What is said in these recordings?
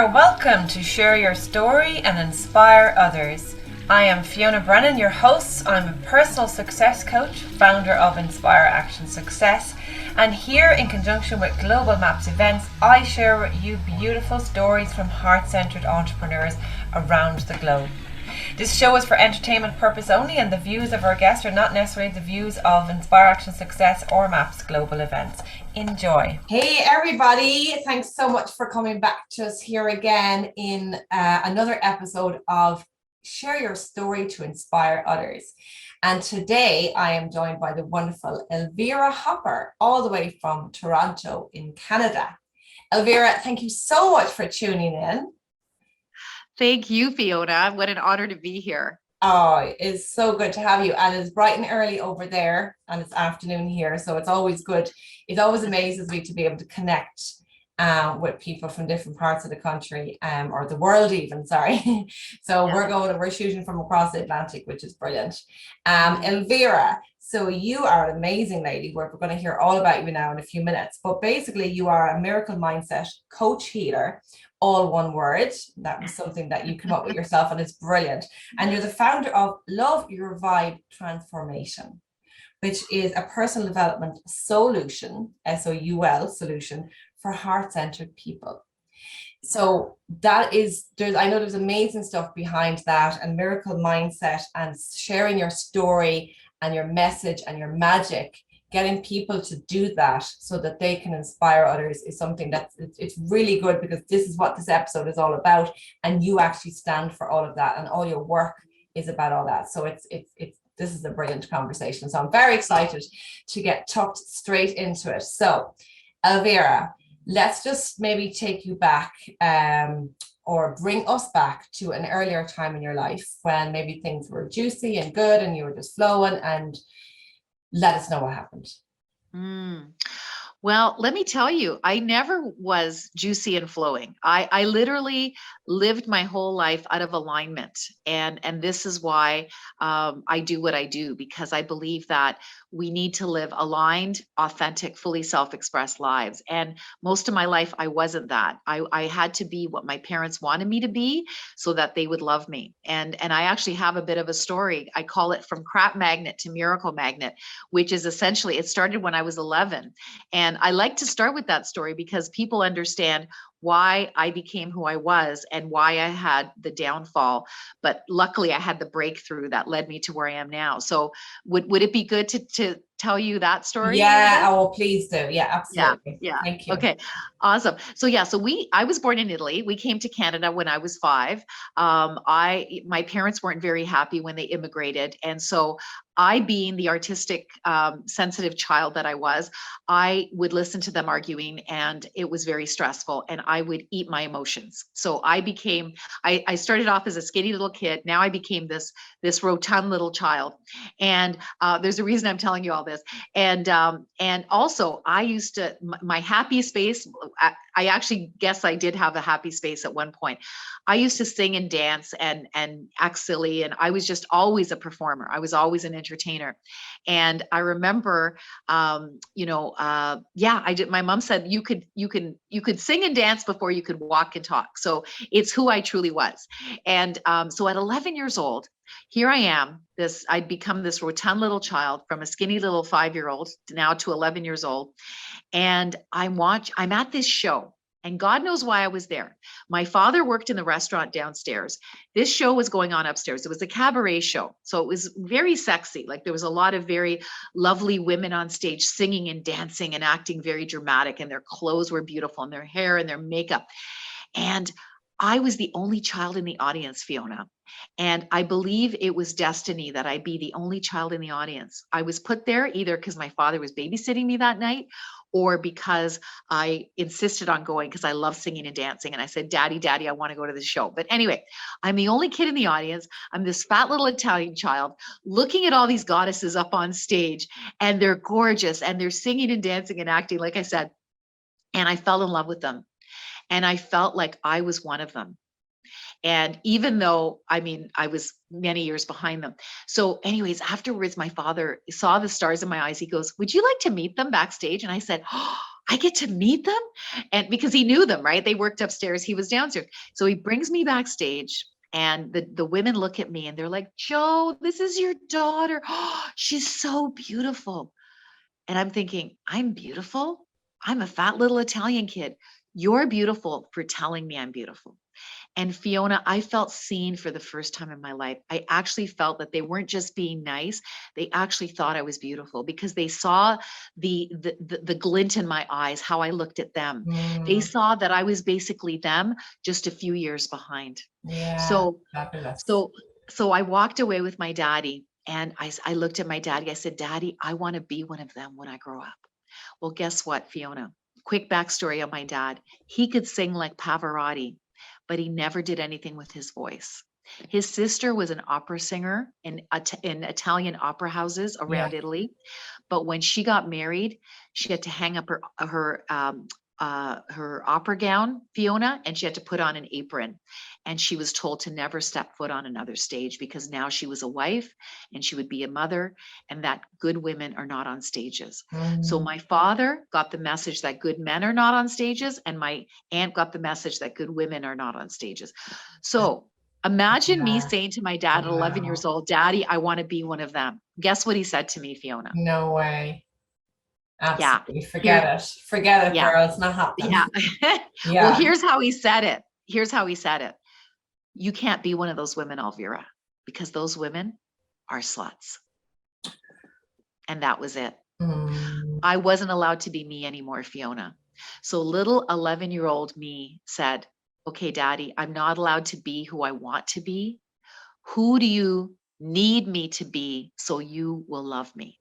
are welcome to share your story and inspire others. I am Fiona Brennan, your host. I'm a personal success coach, founder of Inspire Action Success, and here in conjunction with Global M.A.P.S events, I share with you beautiful stories from heart-centered entrepreneurs around the globe. This show is for entertainment purpose only, and the views of our guests are not necessarily the views of Inspire Action Success or M.A.P.S Global events. Enjoy. Hey everybody, thanks so much for coming back to us here again in another episode of Share Your Story to Inspire Others. And today I am joined by the wonderful Elvira Hopper, all the way from Toronto in Canada. Elvira, thank you so much for tuning in. Thank you, Fiona. What an honor to be here. Oh, it's so good to have you. And it's bright and early over there and it's afternoon here. So it's always good. It always amazes me to be able to connect with people from different parts of the country or the world even, sorry. So yeah. We're shooting from across the Atlantic, which is brilliant. Elvira, so you are an amazing lady. We're going to hear all about you now in a few minutes. But basically you are a Miracle Mindset CoacHealer, all one word. That was something that you come up with yourself, and it's brilliant. And you're the founder of Love Your Vibe Transformation, which is a personal development solution, SOUL solution for heart-centered people. So that is, I know there's amazing stuff behind that, and Miracle Mindset and sharing your story and your message and your magic, getting people to do that so that they can inspire others is something that's it's really good, because this is what this episode is all about, and you actually stand for all of that, and all your work is about all that. So it's this is a brilliant conversation. So I'm very excited to get tucked straight into it. So Elvira, let's just maybe take you back or bring us back to an earlier time in your life when maybe things were juicy and good and you were just flowing, and let us know what happened. Well, let me tell you, I never was juicy and flowing. I literally lived my whole life out of alignment. And this is why I do what I do, because I believe that we need to live aligned, authentic, fully self-expressed lives. And most of my life, I wasn't that. I had to be what my parents wanted me to be so that they would love me. And I actually have a bit of a story. I call it From Crap Magnet to Miracle Magnet, which is essentially, it started when I was 11. And I like to start with that story because people understand why I became who I was and why I had the downfall. But luckily I had the breakthrough that led me to where I am now. So would it be good to tell you that story? Yeah, oh, please do. Yeah, absolutely. Yeah. Thank you. Okay, awesome. So yeah, I was born in Italy. We came to Canada when I was 5. My parents weren't very happy when they immigrated. And so I, being the artistic, sensitive child that I was, I would listen to them arguing, and it was very stressful, and I would eat my emotions. So I started off as a skinny little kid. Now I became this rotund little child. And there's a reason I'm telling you all this. And also I used to, my happy space, I actually guess I did have a happy space at one point. I used to sing and dance and act silly, and I was just always a performer. I was always an entertainer. And I remember, I did. My mom said you could sing and dance before you could walk and talk. So it's who I truly was. And so at 11 years old, here I am, I'd become this rotund little child, from a skinny little 5-year-old now to 11 years old. And I'm at this show, and God knows why I was there. My father worked in the restaurant downstairs. This show was going on upstairs. It was a cabaret show. So it was very sexy. Like, there was a lot of very lovely women on stage singing and dancing and acting very dramatic, and their clothes were beautiful, and their hair and their makeup. And I was the only child in the audience, Fiona. And I believe it was destiny that I be the only child in the audience. I was put there either because my father was babysitting me that night, or because I insisted on going because I love singing and dancing. And I said, Daddy, I want to go to the show. But anyway, I'm the only kid in the audience. I'm this fat little Italian child looking at all these goddesses up on stage, and they're gorgeous, and they're singing and dancing and acting, like I said. And I fell in love with them. And I felt like I was one of them. And even though, I was many years behind them. So anyways, afterwards, my father saw the stars in my eyes. He goes, would you like to meet them backstage? And I said, oh, I get to meet them. And because he knew them, right? They worked upstairs. He was downstairs. So he brings me backstage and the women look at me and they're like, Joe, this is your daughter. Oh, she's so beautiful. And I'm thinking, I'm beautiful. I'm a fat little Italian kid. You're beautiful for telling me I'm beautiful. And Fiona, I felt seen for the first time in my life. I actually felt that they weren't just being nice. They actually thought I was beautiful because they saw the glint in my eyes, how I looked at them. They Mm, saw that I was basically them, just a few years behind. yeah, So, fabulous. so, so I walked away with my daddy and I looked at my daddy. I said, Daddy, I want to be one of them when I grow up. Well, guess what, Fiona? Quick backstory on my dad. He could sing like Pavarotti, but he never did anything with his voice. His sister was an opera singer in Italian opera houses Yeah. around Italy. But when she got married, she had to hang up her opera gown, Fiona, and she had to put on an apron. And she was told to never step foot on another stage because now she was a wife and she would be a mother, and that good women are not on stages. So Mm, my father got the message that good men are not on stages, and my aunt got the message that good women are not on stages. So imagine me yeah. saying to my dad at 11 years Wow. old, Daddy, I want to be one of them. Guess what he said to me, Fiona? No way. Yeah. Absolutely. Forget Here, it. Forget it, yeah, girl. It's not happening. yeah. Well, Yeah. here's how he said it. Here's how he said it. You can't be one of those women, Elvira, because those women are sluts. And that was it. Mm, I wasn't allowed to be me anymore, Fiona. So little 11-year-old me said, okay, Daddy, I'm not allowed to be who I want to be. Who do you need me to be so you will love me?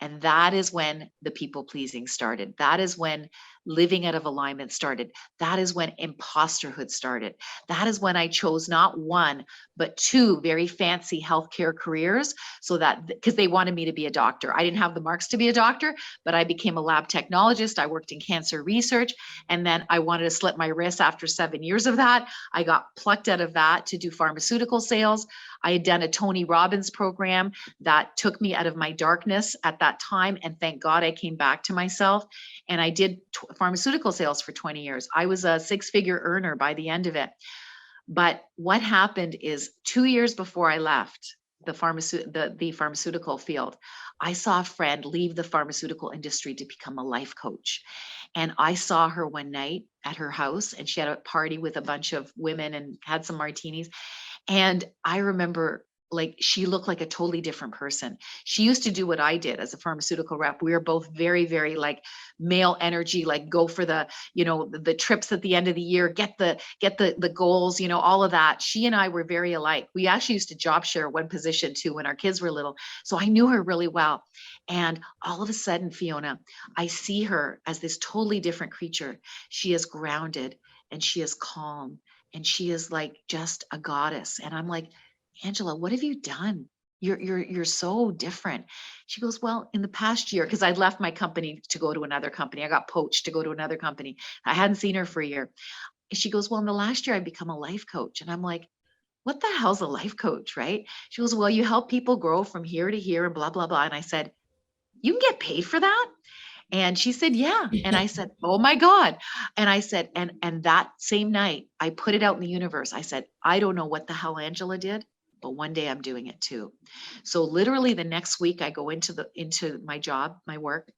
And that is when the people pleasing started. That is when living out of alignment started. That is when imposterhood started. That is when I chose not one, but two very fancy healthcare careers. So that because they wanted me to be a doctor, I didn't have the marks to be a doctor, but I became a lab technologist. I worked in cancer research. And then I wanted to slit my wrist after 7 years of that. I got plucked out of that to do pharmaceutical sales. I had done a Tony Robbins program that took me out of my darkness at that time. And thank God I came back to myself. And I did pharmaceutical sales for 20 years. I was a 6-figure earner by the end of it. But what happened is 2 years before I left the pharmaceutical field, I saw a friend leave the pharmaceutical industry to become a life coach. And I saw her one night at her house, and she had a party with a bunch of women and had some martinis. And I remember, like, she looked like a totally different person. She used to do what I did as a pharmaceutical rep. We were both very, very like male energy, like go for the trips at the end of the year, get the goals, all of that. She and I were very alike. We actually used to job share one position too when our kids were little. So I knew her really well. And all of a sudden, Fiona, I see her as this totally different creature. She is grounded and she is calm and she is like just a goddess. And I'm like, Angela, what have you done? You're so different. She goes, well, in the past year, because I'd left my company to go to another company. I got poached to go to another company. I hadn't seen her for a year. And she goes, well, in the last year, I become a life coach. And I'm like, what the hell's a life coach, right? She goes, well, you help people grow from here to here and blah, blah, blah. And I said, you can get paid for that? And she said, yeah. And I said, oh my God. And I said, and that same night, I put it out in the universe. I said, I don't know what the hell Angela did, but one day I'm doing it too. So literally the next week I go into my job, my work.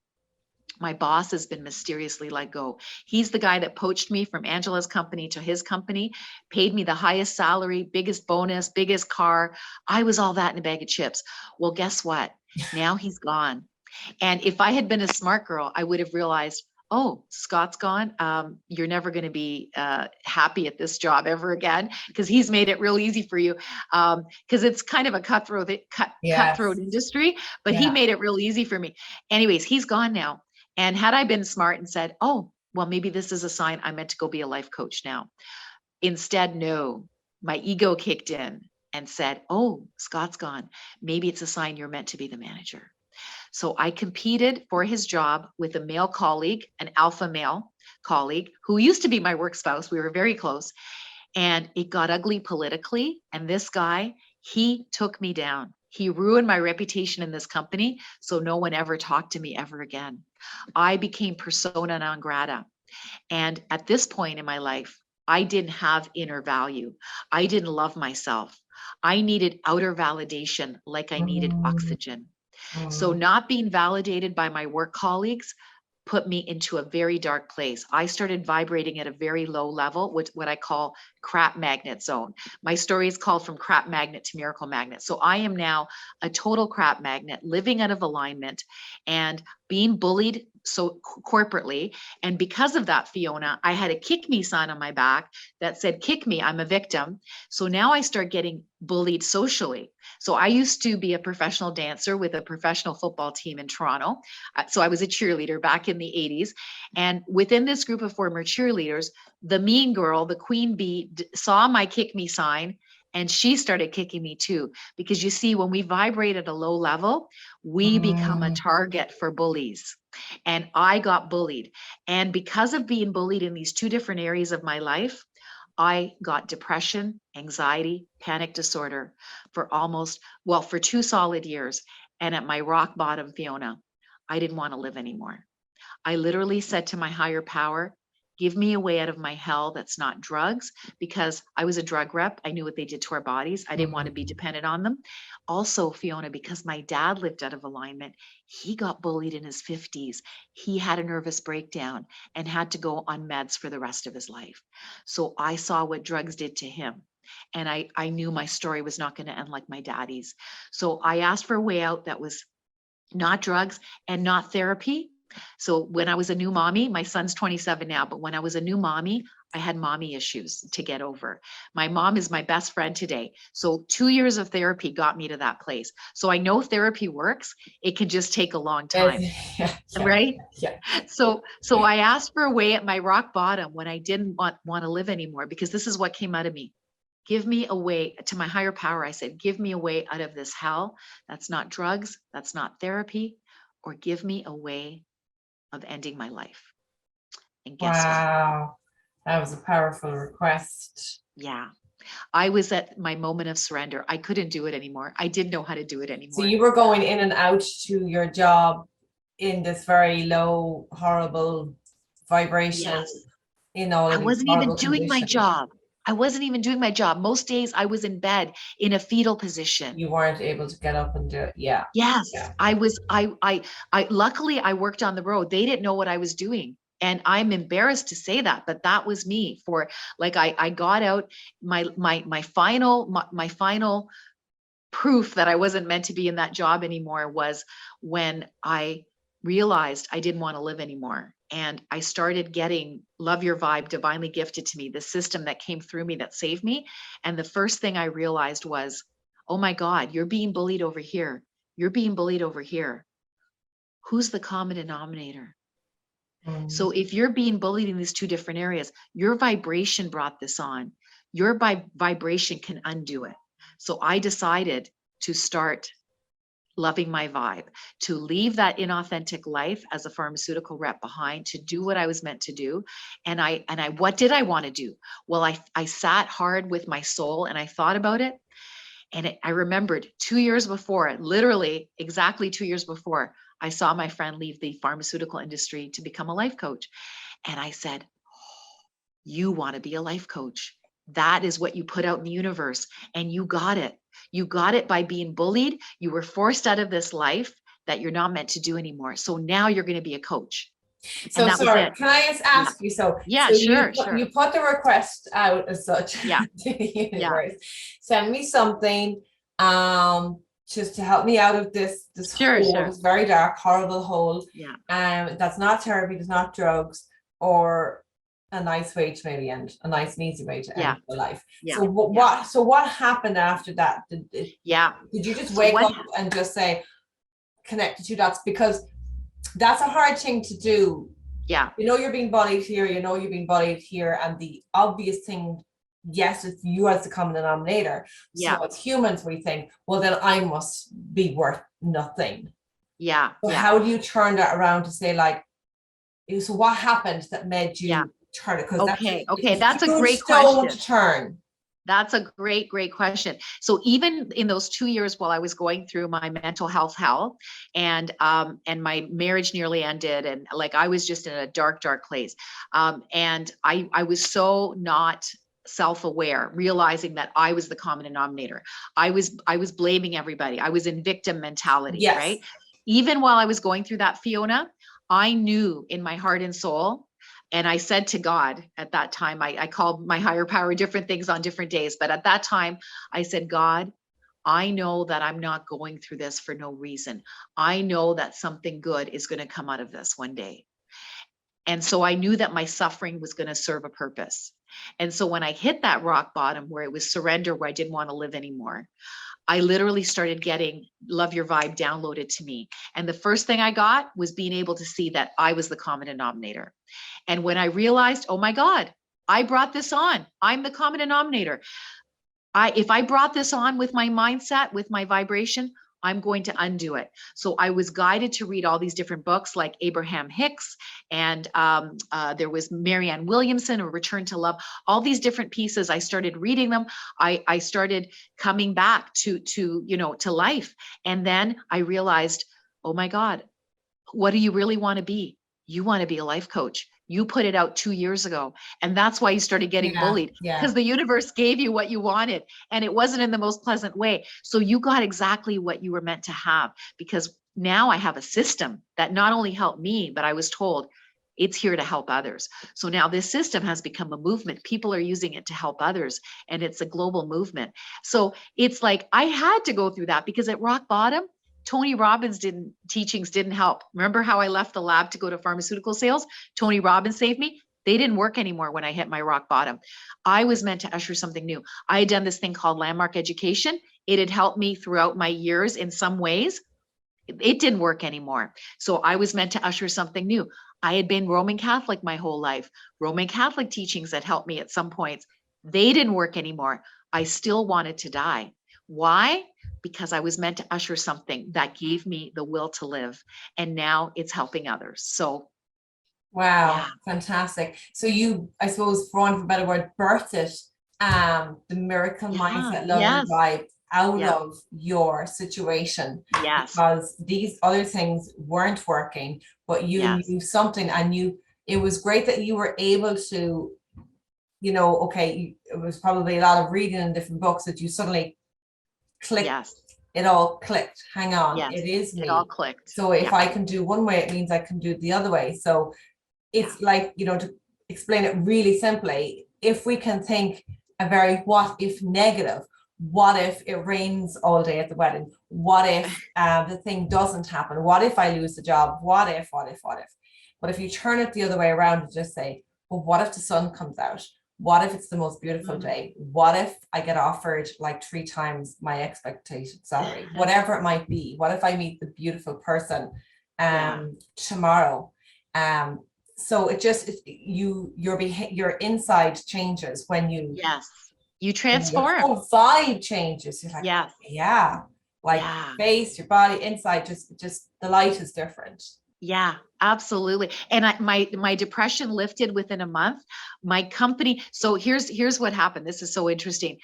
My boss has been mysteriously let go. He's the guy that poached me from Angela's company to his company, paid me the highest salary, biggest bonus, biggest car. I was all that in a bag of chips. Well, guess what? Now he's gone. And if I had been a smart girl, I would have realized, oh, Scott's gone. You're never going to be happy at this job ever again because he's made it real easy for you. Because it's kind of a cutthroat yes. industry, but he Yeah. made it real easy for me. Anyways, he's gone now. And had I been smart and said, oh, well, maybe this is a sign I'm meant to go be a life coach now. Instead, no, my ego kicked in and said, oh, Scott's gone. Maybe it's a sign you're meant to be the manager. So I competed for his job with a male colleague, an alpha male colleague who used to be my work spouse. We were very close. And it got ugly politically. And this guy, he took me down. He ruined my reputation in this company, so no one ever talked to me ever again. I became persona non grata. And at this point in my life, I didn't have inner value. I didn't love myself. I needed outer validation like I needed Mm, oxygen. So mm, not being validated by my work colleagues put me into a very dark place. I started vibrating at a very low level, which what I call crap magnet zone. My story is called From Crap Magnet to Miracle Magnet. So I am now a total crap magnet, living out of alignment and being bullied so corporately. And because of that, Fiona, I had a kick me sign on my back that said, kick me, I'm a victim. So now I start getting bullied socially. So I used to be a professional dancer with a professional football team in Toronto. So I was a cheerleader back in the 80s. And within this group of former cheerleaders, the mean girl, the queen bee, saw my kick me sign and she started kicking me too. Because you see, when we vibrate at a low level, we become a mm. target for bullies. And I got bullied. And because of being bullied in these two different areas of my life, I got depression, anxiety, panic disorder for 2 solid years. And at my rock bottom, Fiona, I didn't want to live anymore. I literally said to my higher power, give me a way out of my hell that's not drugs, because I was a drug rep. I knew what they did to our bodies. I didn't want to be dependent on them. Also, Fiona, because my dad lived out of alignment, he got bullied in his 50s. He had a nervous breakdown and had to go on meds for the rest of his life. So I saw what drugs did to him. And I knew my story was not going to end like my daddy's. So I asked for a way out that was not drugs and not therapy. So when I was a new mommy, my son's 27 now, but when I was a new mommy, I had mommy issues to get over. My mom is my best friend today. So 2 years of therapy got me to that place. So I know therapy works. It can just take a long time, Yeah, yeah, right? yeah. So I asked for a way at my rock bottom when I didn't want to live anymore, because this is what came out of me. Give me a way to my higher power. I said, give me a way out of this hell. That's not drugs. That's not therapy. Or give me a way of ending my life. And guess what? Wow. That was a powerful request. Yeah. I was at my moment of surrender. I couldn't do it anymore. I didn't know how to do it So anymore. you were going in and out to your job in this very low, horrible vibration, Yes. in all I of these wasn't even horrible doing my conditions. job. I wasn't even doing my job. Most days I was in bed in a fetal position. You weren't able to get up and do it. Yeah. Yes, Yeah. I was, luckily I worked on the road. They didn't know what I was doing. And I'm embarrassed to say that, but that was me for like, I got out my final proof that I wasn't meant to be in that job anymore was when I realized I didn't want to live anymore. And I started getting Love Your Vibe divinely gifted to me, the system that came through me that saved me. And the first thing I realized was, oh my God, you're being bullied over here. You're being bullied over here. Who's the common denominator? Mm. So if you're being bullied in these two different areas, your vibration brought this on. Your vibration can undo it. So I decided to start loving my vibe, to leave that inauthentic life as a pharmaceutical rep behind, to do what I was meant to do. And what did I want to do? Well, I sat hard with my soul and I thought about it. And I remembered 2 years before, literally exactly 2 years before, I saw my friend leave the pharmaceutical industry to become a life coach. And I said, you want to be a life coach. That is what you put out in the universe. And you got it. You got it by being bullied. You were forced out of this life that you're not meant to do anymore. So now you're going to be a coach. And So that was sorry, it. can I just Yeah. ask you? So, Yeah, so sure, you sure. put the request out as such Yeah. to the Yeah. universe. Send me something, just to help me out of this Sure, hole, sure. this very dark, horrible hole. Yeah. That's not therapy, that's not drugs, or a nice way to maybe end, a nice and easy way to Yeah. end the life. Yeah. So what happened after that? Did you just So wake up and just say, connect the two dots? Because that's a hard thing to do. Yeah. You know you're being bullied here, you know you're being bullied here, and the obvious thing, yes, it's you as the common denominator. Yeah. So as humans, we think, well, then I must be worth nothing. Yeah. So Yeah. how do you turn that around to say, like, so what happened that made Yeah. you turn it? Because Okay. it's That's a a huge great stone to question. turn. That's a great, great question. So even in those 2 years while I was going through my mental health hell, and my marriage nearly ended, and like I was just in a dark, dark place. And I was so not self-aware, realizing that I was the common denominator. I was blaming everybody. I was in victim mentality, Yes. right? Even while I was going through that, Fiona, I knew in my heart and soul, and I said to God at that time, I called my higher power different things on different days. But at that time, I said, God, I know that I'm not going through this for no reason. I know that something good is going to come out of this one day. And so I knew that my suffering was going to serve a purpose. And so when I hit that rock bottom where it was surrender, where I didn't want to live anymore, I literally started getting Love Your Vibe downloaded to me. And the first thing I got was being able to see that I was the common denominator. And when I realized, oh my God, I brought this on. I'm the common denominator. If I brought this on with my mindset, with my vibration, I'm going to undo it. So I was guided to read all these different books like Abraham Hicks, and there was Marianne Williamson, or Return to Love, all these different pieces. I started reading them. I started coming back to life. And then I realized, oh my God, what do you really want to be? You want to be a life coach. You put it out 2 years ago. And that's why you started getting Yeah. bullied, Yeah. because the universe gave you what you wanted, and it wasn't in the most pleasant way. So you got exactly what you were meant to have, because now I have a system that not only helped me, but I was told it's here to help others. So now this system has become a movement. People are using it to help others, and it's a global movement. So it's like I had to go through that, because at rock bottom, Tony Robbins teachings didn't help. Remember how I left the lab to go to pharmaceutical sales? Tony Robbins saved me. They didn't work anymore when I hit my rock bottom. I was meant to usher something new. I had done this thing called landmark education. It had helped me throughout my years in some ways. It didn't work anymore. So I was meant to usher something new. I had been Roman Catholic my whole life. Roman Catholic teachings that helped me at some points. They didn't work anymore. I still wanted to die. Why? Because I was meant to usher something that gave me the will to live. And now it's helping others. So, Wow, yeah. fantastic. So you, I suppose, for want of a better word, birthed it, the miracle Yeah. mindset, love and Yes. vibe out Yeah. of your situation, Yes. because these other things weren't working, but you Yes. knew something, and it was great that you were able to, okay, it was probably a lot of reading in different books that you suddenly clicked, Yes. it all clicked. Hang on, Yes. it is It all me. clicked. So if Yeah. I can do one way, it means I can do it the other way. So Yeah. it's like, to explain it really simply, if we can think a very what if negative, what if it rains all day at the wedding? What if the thing doesn't happen? What if I lose the job? What if? But if you turn it the other way around and just say, well, what if the sun comes out? What if it's the most beautiful day? What if I get offered like 3 times my expected salary? Whatever it might be. What if I meet the beautiful person tomorrow? So it just, your inside changes when Yes. You your transform. whole vibe changes. You're like, Yes. yeah, like Yeah. face, your body, inside, just the light is different. Yeah, absolutely. And my depression lifted within a month. My company. So here's what happened. This is so interesting.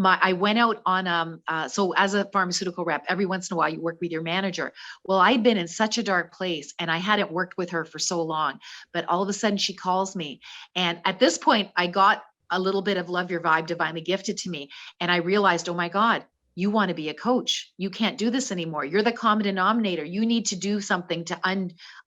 I went out on so as a pharmaceutical rep, every once in a while you work with your manager. Well, I'd been in such a dark place, and I hadn't worked with her for so long, but all of a sudden she calls me. And at this point I got a little bit of Love Your Vibe divinely gifted to me. And I realized, oh my God, you want to be a coach. You can't do this anymore. You're the common denominator. You need to do something to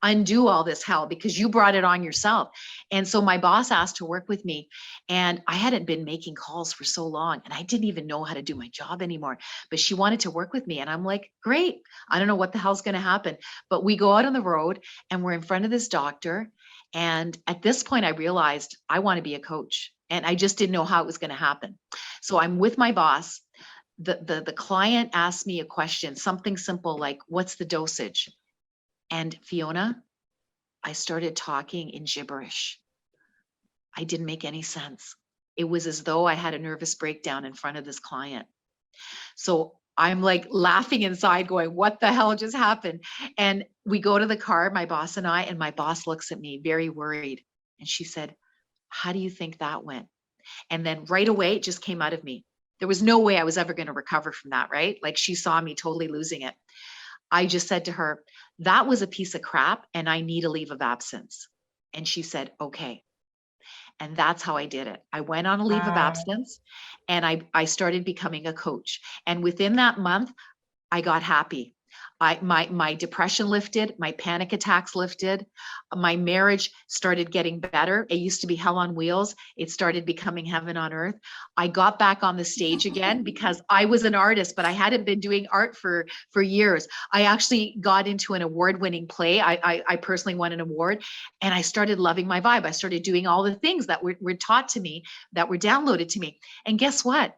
undo all this hell, because you brought it on yourself. And so my boss asked to work with me, and I hadn't been making calls for so long, and I didn't even know how to do my job anymore, but she wanted to work with me. And I'm like, great. I don't know what the hell's going to happen, but we go out on the road and we're in front of this doctor. And at this point I realized I want to be a coach, and I just didn't know how it was going to happen. So I'm with my boss. The client asked me a question, something simple like, what's the dosage? And Fiona, I started talking in gibberish. I didn't make any sense. It was as though I had a nervous breakdown in front of this client. So I'm like laughing inside going, what the hell just happened? And we go to the car, my boss and my boss looks at me very worried. And she said, how do you think that went? And then right away, it just came out of me. There was no way I was ever going to recover from that, right? Like she saw me totally losing it. I just said to her, that was a piece of crap and I need a leave of absence. And she said, okay. And that's how I did it. I went on a leave of Wow. absence and I started becoming a coach. And within that month, I got happy. My depression lifted, my panic attacks lifted, my marriage started getting better. It used to be hell on wheels. It started becoming heaven on earth. I got back on the stage again because I was an artist, but I hadn't been doing art for years. I actually got into an award-winning play. I personally won an award, and I started loving my vibe. I started doing all the things that were taught to me, that were downloaded to me. And guess what?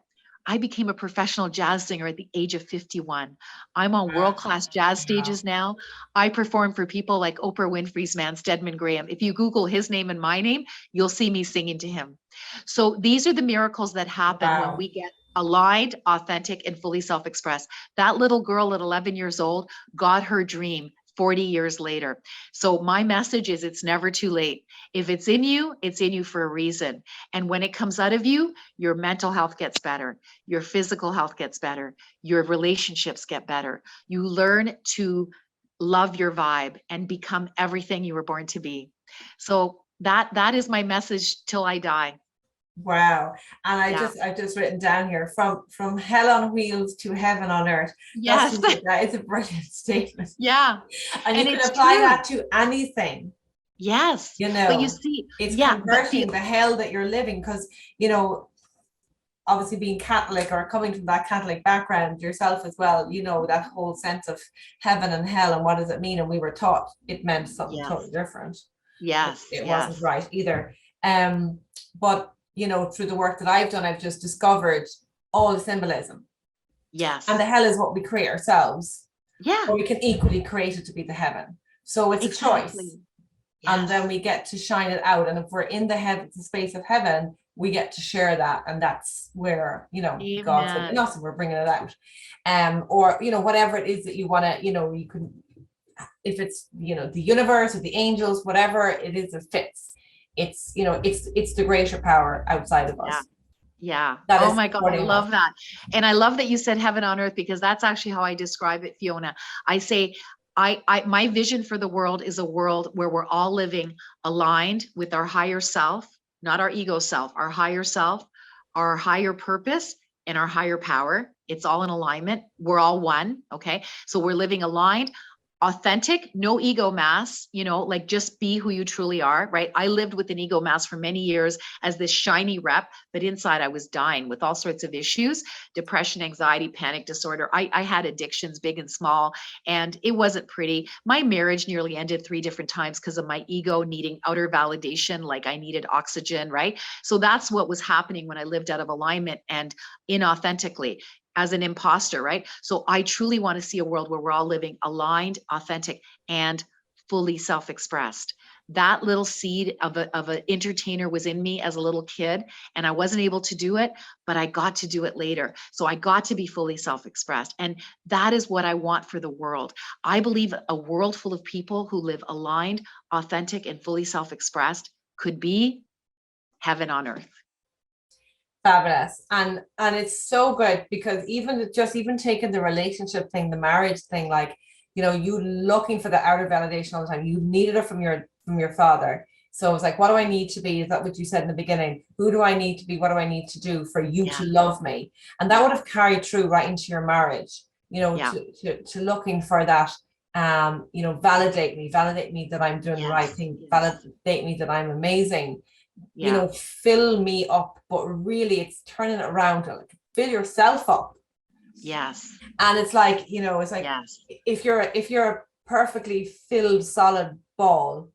I became a professional jazz singer at the age of 51. I'm on world-class jazz stages now. I perform for people like Oprah Winfrey's man, Stedman Graham. If you Google his name and my name, you'll see me singing to him. So these are the miracles that happen when we get aligned, authentic, and fully self-expressed. That little girl at 11 years old got her dream 40 years later. So my message is it's never too late. If it's in you for a reason. And when it comes out of you, your mental health gets better. Your physical health gets better. Your relationships get better. You learn to love your vibe and become everything you were born to be. So that is my message till I die. Wow. And I've just written down here from hell on wheels to heaven on earth. Yes. That is a brilliant statement. Yeah. And you can apply true. that to anything. Yes. You know, but you see, it's yeah, converting the hell that you're living, because, you know, obviously being Catholic or coming from that Catholic background yourself as well, you know, that whole sense of heaven and hell and what does it mean? And we were taught it meant something totally different. Yes. It wasn't right either. But you know, through the work that I've done, I've just discovered all the symbolism. Yes. And the hell is what we create ourselves. Yeah. Or we can equally create it to be the heaven. So it's a choice. Yes. And then we get to shine it out. And if we're in the heaven, the space of heaven, we get to share that. And that's where, you know, Amen. God's within us and we're bringing it out. Or, you know, whatever it is that you want to, you know, you can, if it's, you know, the universe or the angels, whatever it is that fits. It's, you know, it's the greater power outside of us. Yeah. Oh my God, I love that. And I love that you said heaven on earth, because that's actually how I describe it, Fiona. I say, my vision for the world is a world where we're all living aligned with our higher self, not our ego self, our higher self, our higher purpose, and our higher power. It's all in alignment. We're all one. Okay. So we're living aligned, authentic, no ego mask, you know, like just be who you truly are, right? I lived with an ego mask for many years as this shiny rep, but inside I was dying with all sorts of issues, depression, anxiety, panic disorder. I had addictions, big and small, and it wasn't pretty. My marriage nearly ended 3 different times because of my ego needing outer validation, like I needed oxygen, right? So that's what was happening when I lived out of alignment and inauthentically, as an imposter, right? So I truly want to see a world where we're all living aligned, authentic, and fully self-expressed. That little seed of an entertainer was in me as a little kid, and I wasn't able to do it, but I got to do it later. So I got to be fully self-expressed. And that is what I want for the world. I believe a world full of people who live aligned, authentic, and fully self-expressed could be heaven on earth. Fabulous. And it's so good, because even taking the relationship thing, the marriage thing, like, you know, you looking for the outer validation all the time. You needed it from your father. So it was like, what do I need to be? Is that what you said in the beginning? Who do I need to be? What do I need to do for you to love me? And that would have carried through right into your marriage, you know, to looking for that, you know, validate me that I'm doing the right thing, validate me that I'm amazing. You know, fill me up, but really it's turning it around to like fill yourself up. Yes. And it's like, you know, it's like, if you're a perfectly filled solid ball,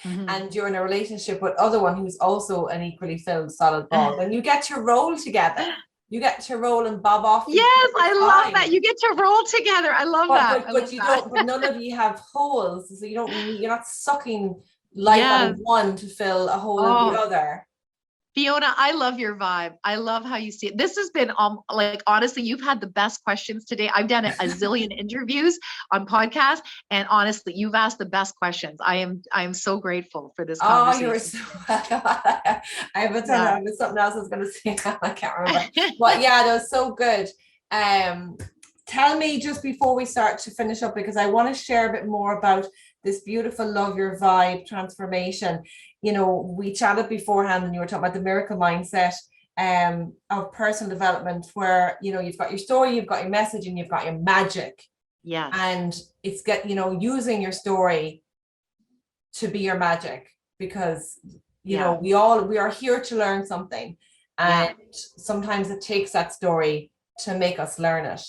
and you're in a relationship with other one who's also an equally filled solid ball, then you get to roll together. You get to roll and bob off. Yes, I love that. You get to roll together. I love that. But none of you have holes, so you're not sucking life out of one to fill a hole in the other. Fiona, I love your vibe. I love how you see it. This has been like, honestly, you've had the best questions today. I've done a zillion interviews on podcasts, and honestly, you've asked the best questions. I am so grateful for this conversation. Oh, you're so welcome. I have a ton Yeah. of something else I was going to say. I can't remember. But yeah, that was so good. Tell me just before we start to finish up, because I want to share a bit more about this beautiful Love Your Vibe transformation. You know, we chatted beforehand and you were talking about the miracle mindset of personal development, where, you know, you've got your story, you've got your message, and you've got your magic. Yes. And it's using your story to be your magic, because you know we are here to learn something, and sometimes it takes that story to make us learn it.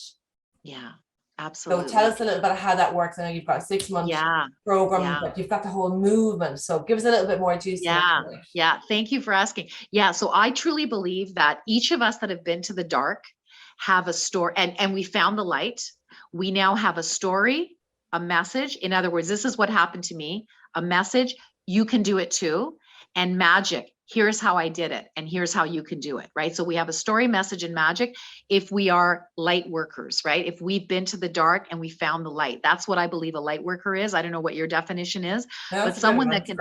Yeah, So absolutely. tell us a little bit of how that works. I know you've got a 6-month program, but you've got the whole movement. So give us a little bit more juice. Yeah. Thank you for asking. Yeah. So I truly believe that each of us that have been to the dark have a story, and we found the light. We now have a story, a message. In other words, this is what happened to me, a message. You can do it too. And magic. Here's how I did it. And here's how you can do it. Right. So we have a story, message, and magic. If we are light workers, right? If we've been to the dark and we found the light, that's what I believe a light worker is. I don't know what your definition is, but someone that can,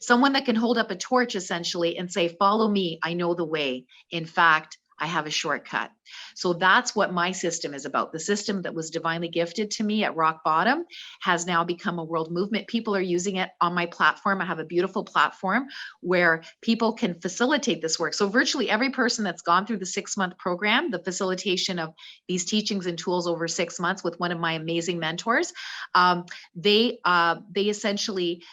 someone that can hold up a torch essentially and say, follow me. I know the way. In fact, I have a shortcut. So that's what my system is about. The system that was divinely gifted to me at rock bottom has now become a world movement. People are using it on my platform. I have a beautiful platform where people can facilitate this work. So virtually every person that's gone through the 6-month program, the facilitation of these teachings and tools over 6 months with one of my amazing mentors, they essentially,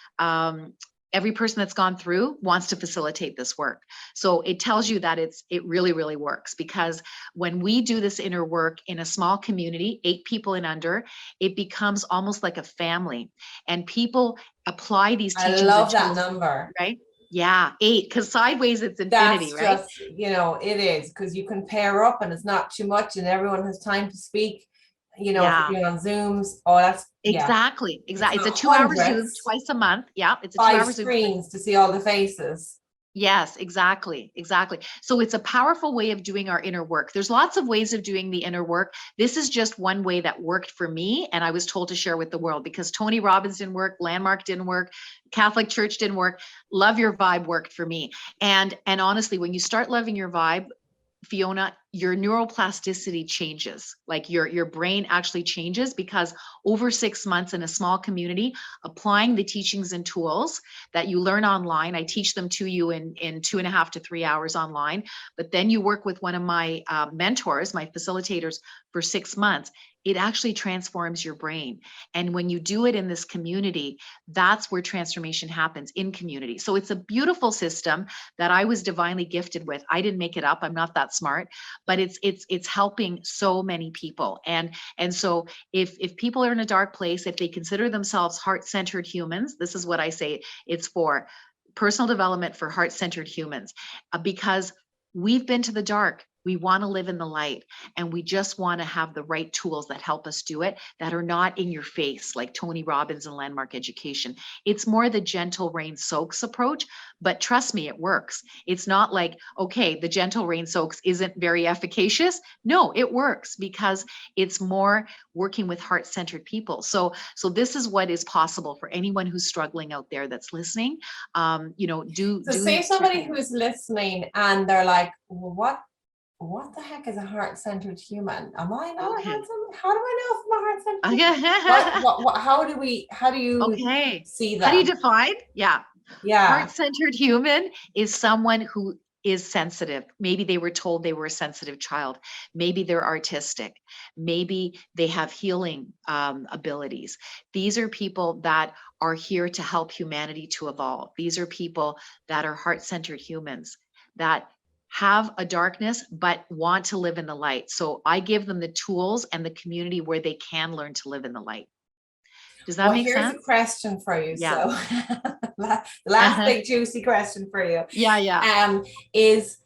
every person that's gone through wants to facilitate this work. So it tells you that it really, really works, because when we do this inner work in a small community, 8 people and under, it becomes almost like a family, and people apply these teachings. I love that number. Right? Yeah, 8, because sideways it's infinity, right? Just, it is, because you can pair up and it's not too much and everyone has time to speak. If you're doing on Zooms, that's exactly. It's a 2-hour Zoom twice a month. Yeah, it's a 2-hour Zoom. 5 screens to see all the faces. Yes, exactly. So it's a powerful way of doing our inner work. There's lots of ways of doing the inner work. This is just one way that worked for me, and I was told to share with the world, because Tony Robbins didn't work, Landmark didn't work, Catholic Church didn't work. Love Your Vibe worked for me. And honestly, when you start loving your vibe, Fiona, your neuroplasticity changes. Like your brain actually changes, because over 6 months in a small community, applying the teachings and tools that you learn online, I teach them to you in 2.5 to 3 hours online, but then you work with one of my mentors, my facilitators, for 6 months. It actually transforms your brain. And when you do it in this community, that's where transformation happens, in community. So it's a beautiful system that I was divinely gifted with. I didn't make it up. I'm not that smart, but it's helping so many people. And so if people are in a dark place, if they consider themselves heart-centered humans, this is what I say, it's for personal development for heart-centered humans, because we've been to the dark. We want to live in the light, and we just want to have the right tools that help us do it, that are not in your face, like Tony Robbins and Landmark Education. It's more the gentle rain soaks approach, but trust me, it works. It's not like, okay, the gentle rain soaks isn't very efficacious. No, it works, because it's more working with heart-centered people. So this is what is possible for anyone who's struggling out there that's listening. Say somebody who's listening and they're like, well, what the heck is a heart-centered human? Am I not a heart-centered? How do I know if I'm a heart-centered? How do you see that? How do you define? Yeah. Heart-centered human is someone who is sensitive. Maybe they were told they were a sensitive child. Maybe they're artistic. Maybe they have healing abilities. These are people that are here to help humanity to evolve. These are people that are heart-centered humans that have a darkness but want to live in the light. So I give them the tools and the community where they can learn to live in the light. Does that make sense? Here's a question for you. So the last big juicy question for you. Is,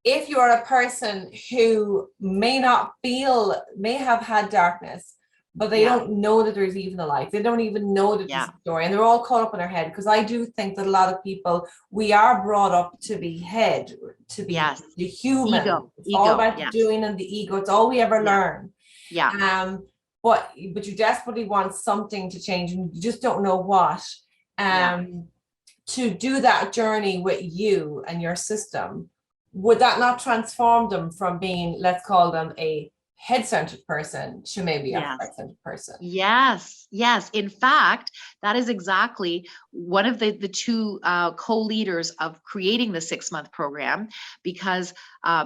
if you're a person who may have had darkness, but they don't know that there's even a light. They don't even know that there's a story, and they're all caught up in their head. Because I do think that a lot of people, we are brought up to be to be the human. Ego. It's all about the doing and the ego. It's all we ever learn. But you desperately want something to change, and you just don't know what. to do that journey with you and your system, would that not transform them from being, let's call them a head-centered person to maybe a Yes. heart-centered person? Yes, yes. In fact, that is exactly one of the two co-leaders of creating the 6-month program, because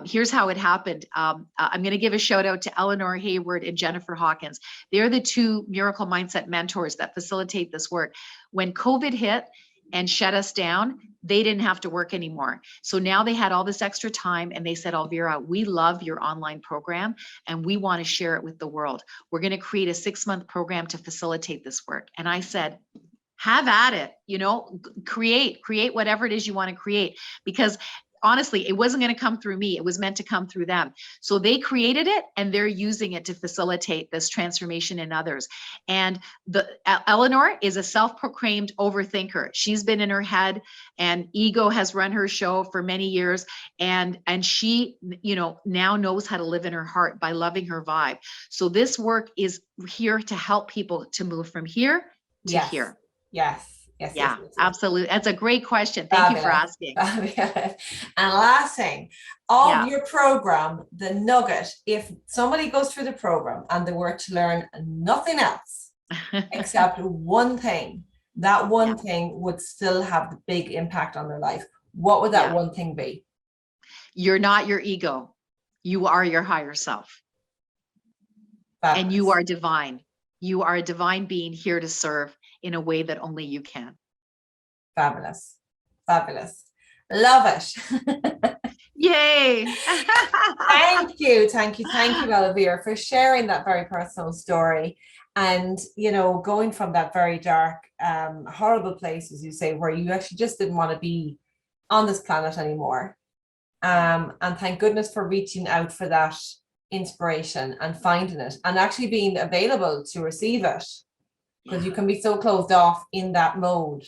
here's how it happened. I'm going to give a shout out to Eleanor Hayward and Jennifer Hawkins. They're the two Miracle Mindset mentors that facilitate this work. When COVID hit and shut us down, they didn't have to work anymore. So now they had all this extra time, and they said, Elvira, we love your online program and we want to share it with the world. We're going to create a 6-month program to facilitate this work. And I said, have at it, create whatever it is you want to create, because honestly, it wasn't going to come through me. It was meant to come through them. So they created it and they're using it to facilitate this transformation in others. And Eleanor is a self-proclaimed overthinker. She's been in her head, and ego has run her show for many years. And she, now knows how to live in her heart by loving her vibe. So this work is here to help people to move from here to here. Yes. Yeah, absolutely. That's a great question. Thank you for asking. Fabulous. And last thing, of your program, the nugget, if somebody goes through the program and they were to learn nothing else except one thing, that one thing would still have the big impact on their life, what would that one thing be? You're not your ego. You are your higher self. Fabulous. And you are divine. You are a divine being here to serve in a way that only you can. Fabulous. Fabulous. Love it. Yay. Thank you, Elvira, for sharing that very personal story. And, going from that very dark, horrible place, as you say, where you actually just didn't want to be on this planet anymore. And thank goodness for reaching out for that inspiration and finding it and actually being available to receive it, because you can be so closed off in that mode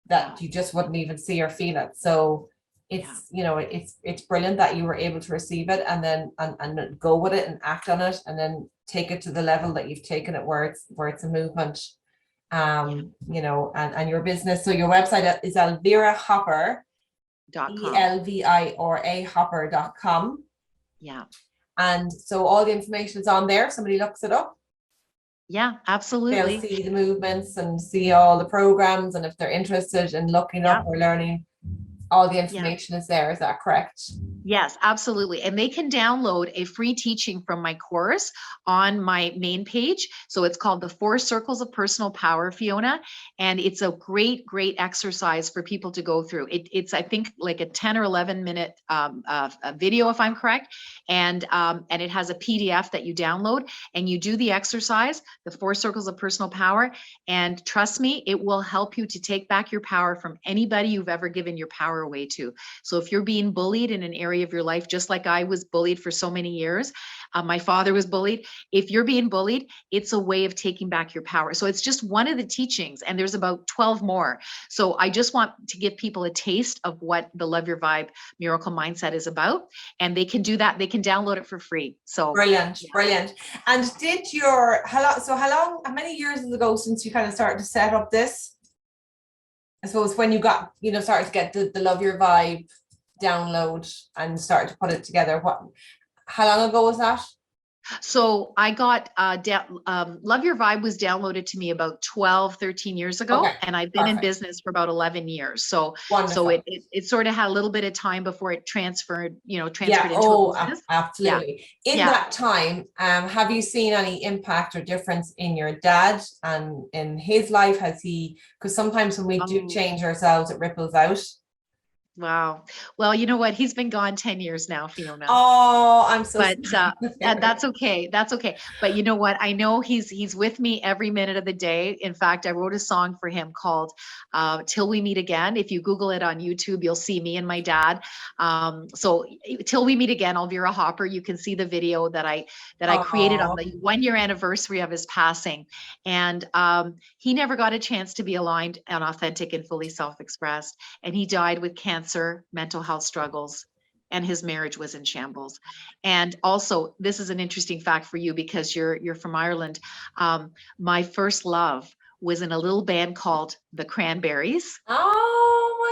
that you just wouldn't even see or feel it. So it's it's brilliant that you were able to receive it and then and go with it and act on it and then take it to the level that you've taken it, where it's a movement. And your business, so your website is elvirahopper.com, elvirahopper.com. Yeah. And so all the information is on there. If somebody looks it up, yeah, absolutely, they'll see the movements and see all the programs. And if they're interested in looking up or learning, all the information is there. Is that correct? Yes, absolutely. And they can download a free teaching from my course on my main page. So it's called the 4 Circles of Personal Power, Fiona. And it's a great, great exercise for people to go through. It's, I think, like a 10 or 11 minute a video, if I'm correct. And it has a PDF that you download and you do the exercise, the 4 Circles of Personal Power. And trust me, it will help you to take back your power from anybody you've ever given your power away to. So if you're being bullied in an area of your life, just like I was bullied for so many years, my father was bullied. If you're being bullied, it's a way of taking back your power. So it's just one of the teachings, and there's about 12 more. So I just want to give people a taste of what the Love Your Vibe Miracle Mindset is about, and they can do that. They can download it for free. So brilliant. And how many years ago since you kind of started to set up this? I suppose when you got, started to get the Love Your Vibe download and started to put it together, how long ago was that? So I got Love Your Vibe was downloaded to me about 12, 13 years ago. Okay, and I've been in business for about 11 years. So it sort of had a little bit of time before it transferred into a business. Absolutely. In that time, have you seen any impact or difference in your dad and in his life? Because sometimes when we do change ourselves, it ripples out. Wow. Well, you know what? He's been gone 10 years now, Fiona. Oh, I'm so sorry. That's okay. That's okay. But you know what? I know he's with me every minute of the day. In fact, I wrote a song for him called Till We Meet Again. If you Google it on YouTube, you'll see me and my dad. So Till We Meet Again, Elvira Hopper, you can see the video that I created on the 1-year anniversary of his passing. And he never got a chance to be aligned and authentic and fully self-expressed. And he died with cancer, mental health struggles, and his marriage was in shambles. And also, this is an interesting fact for you because you're from Ireland. My first love was in a little band called the Cranberries. Oh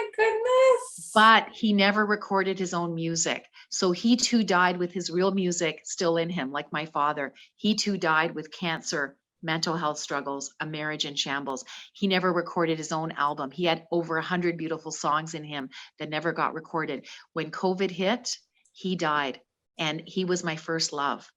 But he never recorded his own music. So he too died with his real music still in him, like my father. He too died with cancer, mental health struggles, a marriage in shambles. He never recorded his own album. He had over 100 beautiful songs in him that never got recorded. When COVID hit, he died, and he was my first love.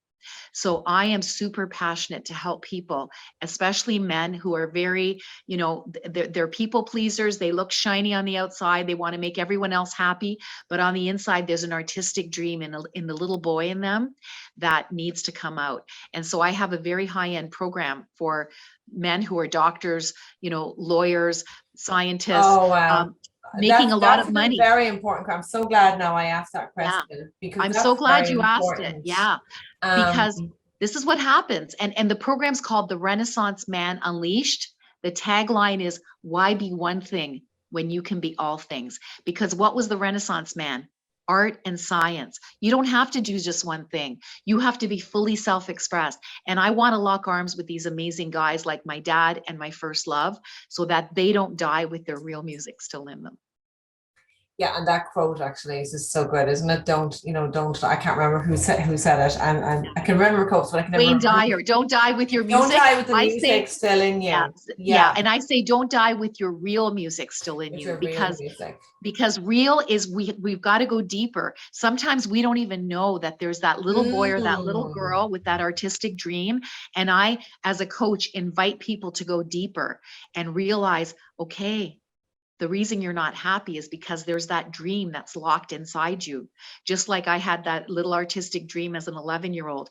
So I am super passionate to help people, especially men who are very, they're people pleasers. They look shiny on the outside. They want to make everyone else happy. But on the inside, there's an artistic dream in the little boy in them that needs to come out. And so I have a very high-end program for men who are doctors, lawyers, scientists, Oh, wow. making a lot of money. Very important. I'm so glad now I asked that question. Yeah. Because I'm that's so glad very you asked it. important. Yeah. Because this is what happens. And the program's called The Renaissance Man Unleashed. The tagline is, why be one thing when you can be all things? Because what was the Renaissance man? Art and science. You don't have to do just one thing. You have to be fully self-expressed. And I want to lock arms with these amazing guys like my dad and my first love, so that they don't die with their real music still in them. Yeah, and that quote actually is just so good, isn't it? Don't, I can't remember who said it. And I can remember quotes, but I can never Wayne remember. Dyer, don't die with your music. Don't die with the music still in you. Yeah. And I say, don't die with your real music still in you, because real is, we've got to go deeper. Sometimes we don't even know that there's that little boy or that little girl with that artistic dream. And I, as a coach, invite people to go deeper and realize, okay, the reason you're not happy is because there's that dream that's locked inside you. Just like I had that little artistic dream as an 11-year-old.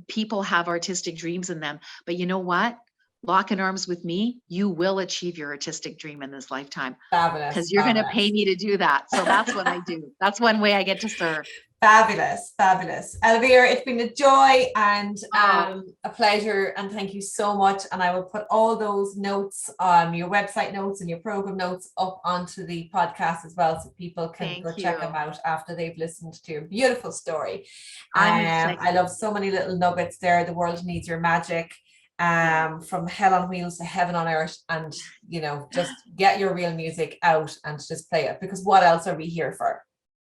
People have artistic dreams in them, but you know what? Lock in arms with me, you will achieve your artistic dream in this lifetime. Fabulous. Because you're going to pay me to do that. So that's what I do. That's one way I get to serve. Fabulous. Elvira, it's been a joy and a pleasure, and thank you so much. And I will put all those notes, your website notes and your program notes, up onto the podcast as well, so people can go check them out after they've listened to your beautiful story. I love so many little nuggets there. The world needs your magic. From hell on wheels to heaven on earth, and just get your real music out and just play it, because what else are we here for?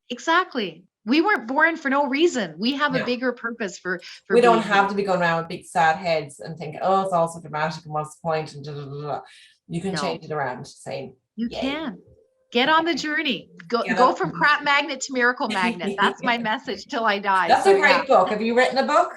Exactly. We weren't born for no reason. We have a bigger purpose for we don't have to be going around with big sad heads and think, oh, it's all so dramatic and what's the point, and you can change it around, saying you can get on the journey, go from crap magnet to miracle magnet. That's my message till I die. That's a great book. Have you written a book?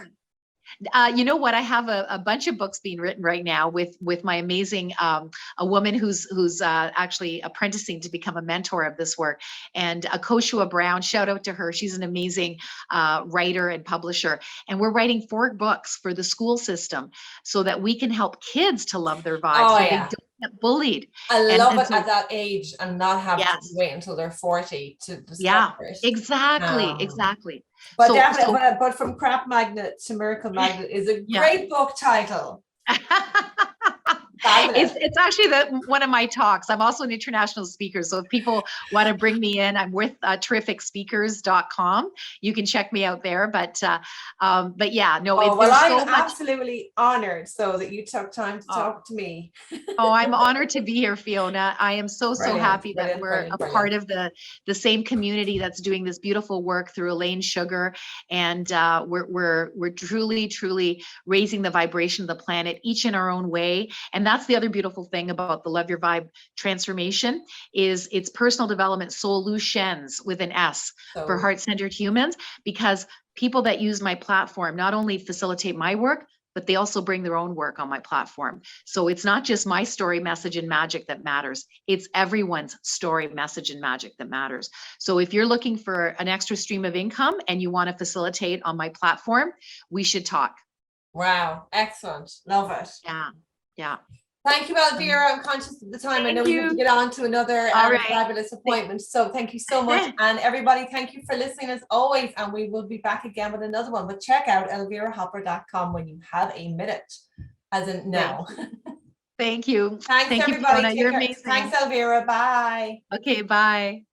You know what? I have a bunch of books being written right now with my amazing a woman who's actually apprenticing to become a mentor of this work, and Koshua Brown. Shout out to her. She's an amazing writer and publisher, and we're writing 4 books for the school system so that we can help kids to love their vibes. So they don't get bullied. I love it, at that age, and not have to wait until they're 40 to discover it. Exactly. But definitely, but from crap magnet to miracle magnet is a great book title. It's actually one of my talks. I'm also an international speaker, so if people want to bring me in, I'm with terrificspeakers.com. You can check me out there. But yeah, no. I'm absolutely honored so that you took time to talk to me. I'm honored to be here, Fiona. I am so happy that we're a part of the same community that's doing this beautiful work through Elaine Sugar, and we're truly raising the vibration of the planet, each in our own way. And that's the other beautiful thing about the Love Your Vibe transformation is it's personal development SOULutions with an S for heart-centered humans, because people that use my platform not only facilitate my work, but they also bring their own work on my platform. So it's not just my story, message, and magic that matters. It's everyone's story, message, and magic that matters. So if you're looking for an extra stream of income and you want to facilitate on my platform, we should talk. Wow. Excellent. Love it. Yeah. Thank you, Elvira. I'm conscious of the time. I know you have to get on to another fabulous appointment. So thank you so much. And everybody, thank you for listening as always. And we will be back again with another one. But check out elvirahopper.com when you have a minute, as in now. Thank you. Thanks, everybody. You're amazing. Thanks, Elvira. Bye. Okay, bye.